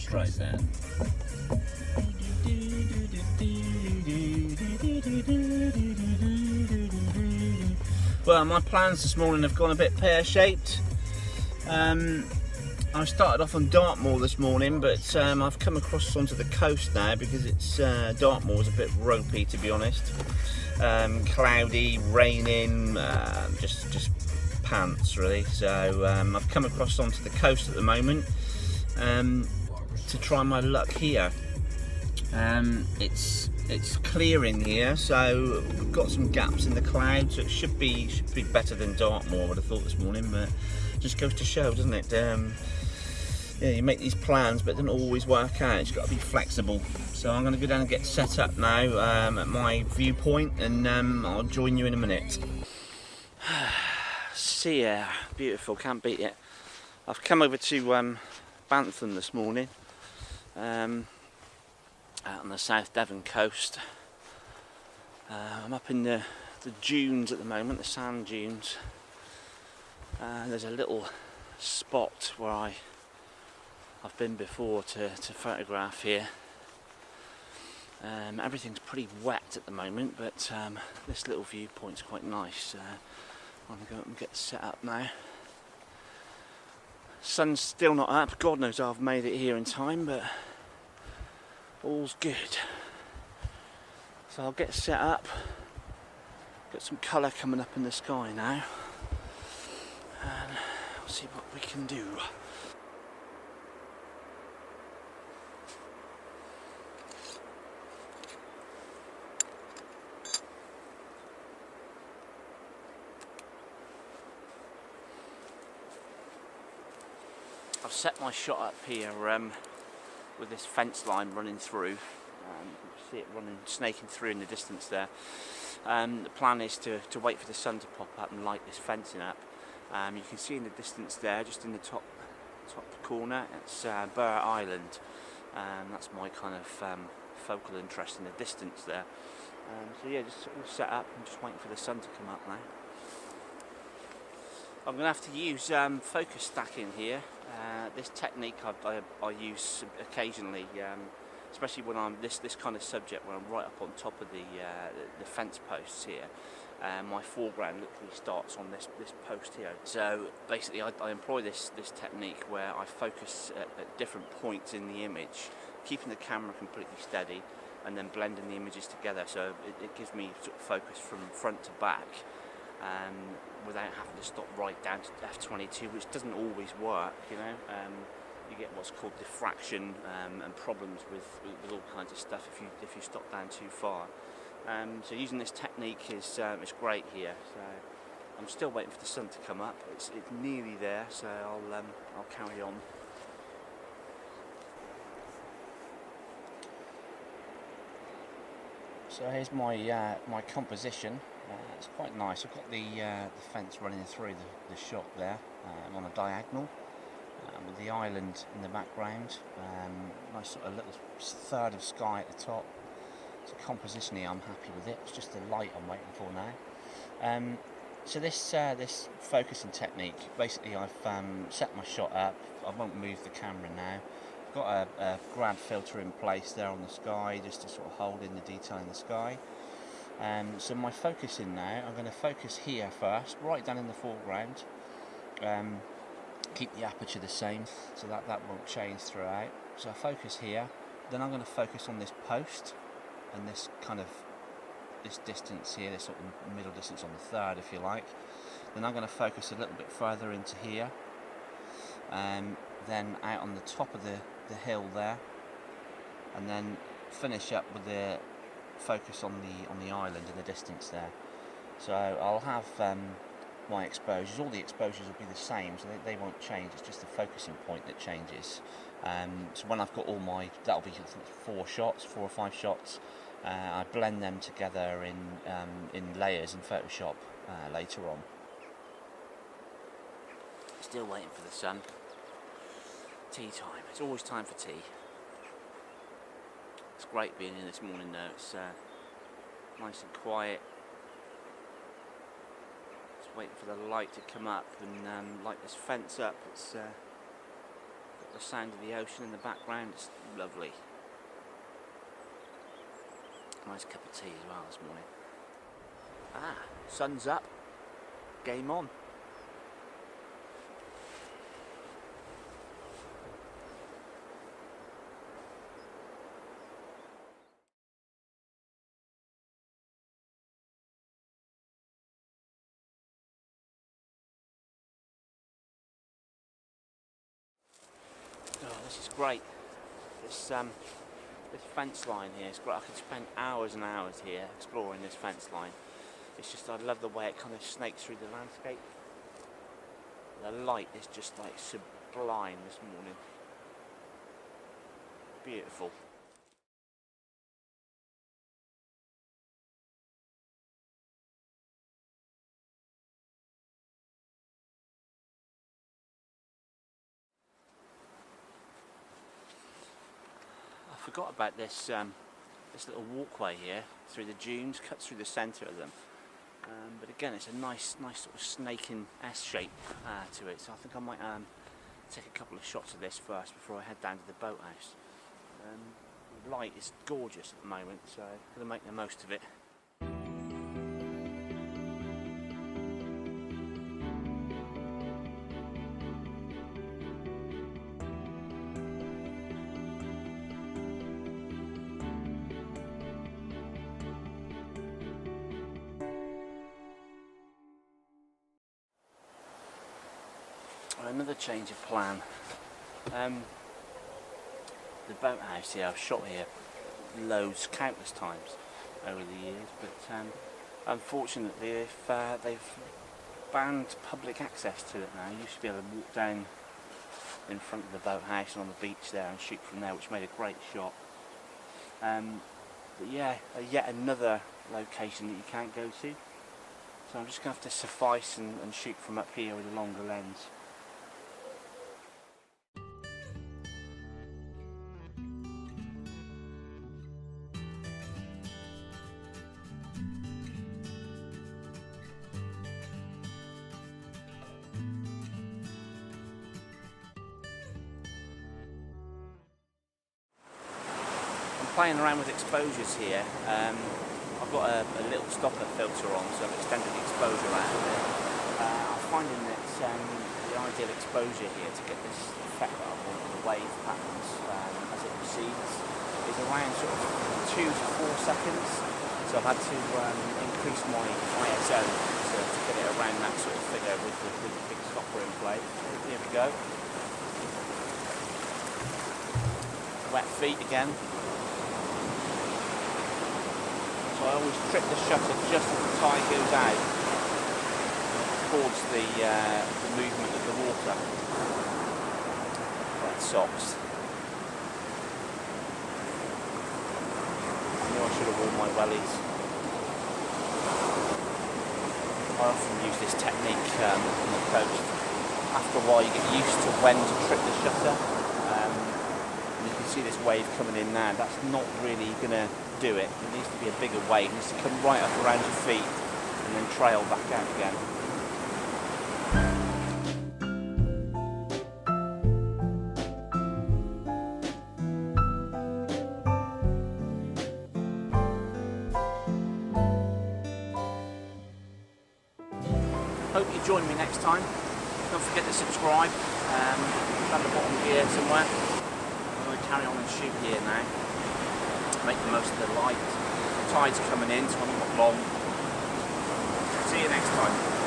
Streisand. Well, my plans this morning have gone a bit pear-shaped. I started off on Dartmoor this morning, but I've come across onto the coast now because it's Dartmoor's a bit ropey, to be honest. Cloudy, raining, just pants really. So I've come across onto the coast at the moment to try my luck here. It's clearing here, so we've got some gaps in the clouds, so it should be better than Dartmoor, I would have thought this morning, but it just goes to show, doesn't it? Yeah, you make these plans, but it doesn't always work out. You've got to be flexible. So I'm going to go down and get set up now at my viewpoint, and I'll join you in a minute. See ya, beautiful, can't beat it. I've come over to Bantham this morning, out on the South Devon coast. I'm up in the dunes at the moment, the sand dunes. There's a little spot where I've been before to photograph here. Everything's pretty wet at the moment, but this little viewpoint's quite nice. I'm going to go up and get set up now. Sun's still not up. God knows I've made it here in time, but all's good. So I'll get set up. Got some colour coming up in the sky now, and we'll see what we can do. I've set my shot up here with this fence line running through. You can see it snaking through in the distance there. The plan is to wait for the sun to pop up and light this fencing up. You can see in the distance there, just in the top corner, it's Burr Island. That's my kind of focal interest in the distance there. So yeah, just all set up and just waiting for the sun to come up now. I'm going to have to use focus stacking here. This technique I use occasionally, especially when I'm this kind of subject, when I'm right up on top of the fence posts here. My foreground literally starts on this post here. So basically I employ this technique where I focus at different points in the image, keeping the camera completely steady and then blending the images together, so it gives me sort of focus from front to back. Without having to stop right down to f/22, which doesn't always work, you know. You get what's called diffraction and problems with all kinds of stuff if you stop down too far. So using this technique is great here. So I'm still waiting for the sun to come up. It's nearly there, so I'll carry on. So here's my composition. It's quite nice. I've got the fence running through the shot there. I'm on a diagonal with the island in the background. Nice sort of little third of sky at the top. So compositionally I'm happy with it. It's just the light I'm waiting for now. So this focusing technique, basically I've set my shot up. I won't move the camera now. I've got a grad filter in place there on the sky just to sort of hold in the detail in the sky. So my focusing now, I'm going to focus here first, right down in the foreground. Keep the aperture the same, so that won't change throughout. So I focus here, then I'm going to focus on this post and this distance here, this sort of middle distance on the third, if you like. Then I'm going to focus a little bit further into here, then out on the top of the hill there, and then finish up with the focus on the island in the distance there. So I'll have my exposures, all the exposures will be the same, so they won't change. It's just the focusing point that changes. So when I've got all my, that'll be 4 or 5 shots, I blend them together in layers in Photoshop later on. Still waiting for the sun. Tea time. It's always time for tea. It's great being in this morning though. It's nice and quiet. Just waiting for the light to come up and light this fence up. It's got the sound of the ocean in the background. It's lovely. Nice cup of tea as well this morning. Ah, sun's up. Game on. Oh, this is great. This fence line here is great. I could spend hours and hours here exploring this fence line. It's just, I love the way it kind of snakes through the landscape. The light is just like sublime this morning. Beautiful. I forgot about this this little walkway here through the dunes, cuts through the centre of them. But again, it's a nice sort of snaking S shape to it. So I think I might take a couple of shots of this first before I head down to the boathouse. The light is gorgeous at the moment, so I'm going to make the most of it. Another change of plan. The boathouse here, I've shot here countless times over the years, but unfortunately they've banned public access to it now. You used to be able to walk down in front of the boathouse and on the beach there and shoot from there, which made a great shot. But yeah, yet another location that you can't go to. So I'm just going to have to suffice and shoot from up here with a longer lens. Playing around with exposures here. I've got a little stopper filter on, so I've extended the exposure out a bit. I'm finding that the ideal exposure here to get this effect that I want with the wave patterns as it proceeds is around sort of 2 to 4 seconds. So I've had to increase my ISO to get it around that sort of figure with the big stopper in play. Here we go. Wet feet again. So I always trip the shutter just as the tide goes out towards the movement of the water. Wet socks. I knew I should have worn my wellies. I often use this technique on the coast. After a while you get used to when to trip the shutter. You can see this wave coming in now. That's not really going to do it. It needs to be a bigger wave. It needs to come right up around your feet and then trail back out again. Hope you join me next time. Don't forget to subscribe. Down the bottom here somewhere. I'm going to carry on and shoot here now. Make the most of the light. The tide's coming in, so I'm not long. See you next time.